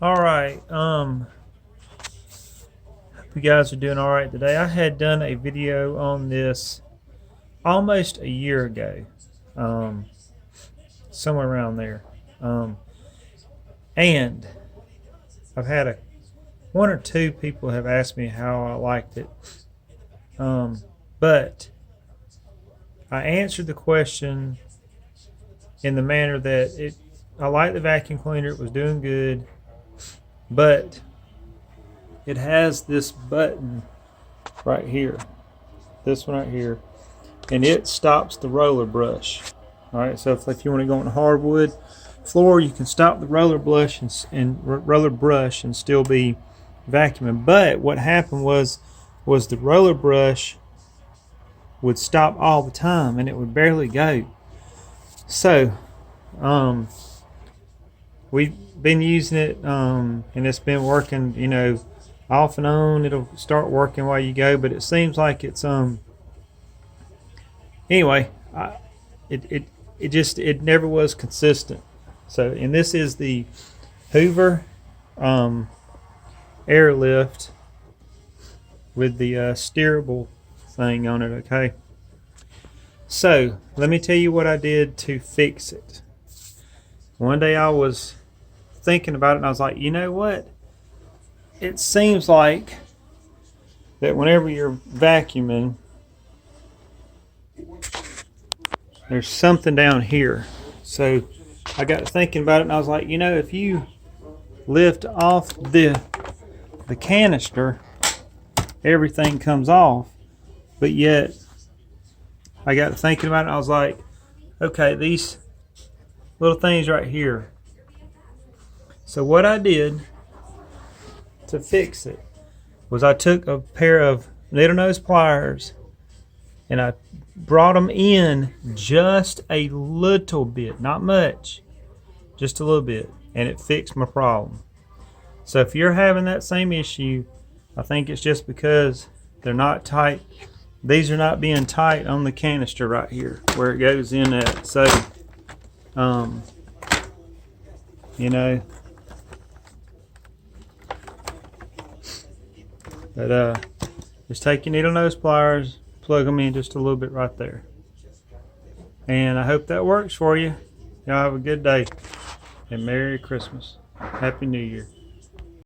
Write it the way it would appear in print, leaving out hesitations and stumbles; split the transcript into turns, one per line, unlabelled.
All right. Hope you guys are doing all right today. I had done a video on this almost a year ago, um, somewhere around there, and I've had one or two people have asked me how I liked it, but I answered the question in the manner that I liked the vacuum cleaner. It was doing good, but it has this button right here, this one right here, and it stops the roller brush. All right, so if you want to go on a hardwood floor, you can stop the roller brush and still be vacuuming. But what happened was the roller brush would stop all the time and it would barely go. So we've been using it, and it's been working, off and on. It'll start working while you go, but it seems like it's anyway, it never was consistent. So, and this is the Hoover airlift with the steerable thing on it. Okay, so let me tell you what I did to fix it. One day I was thinking about it and I was like, you know what? It seems like that whenever you're vacuuming, there's something down here. So I got thinking about it and I was like, if you lift off the canister, everything comes off. But yet I got thinking about it and I was like, okay, these little things right here. So what I did to fix it was I took a pair of needle nose pliers and I brought them in just a little bit, not much, just a little bit, and it fixed my problem. So if you're having that same issue, I think it's just because they're not tight. These are not being tight on the canister right here where it goes in at. So but just take your needle nose pliers, plug them in just a little bit right there, and I hope that works for you. Y'all have a good day and Merry Christmas, Happy New Year.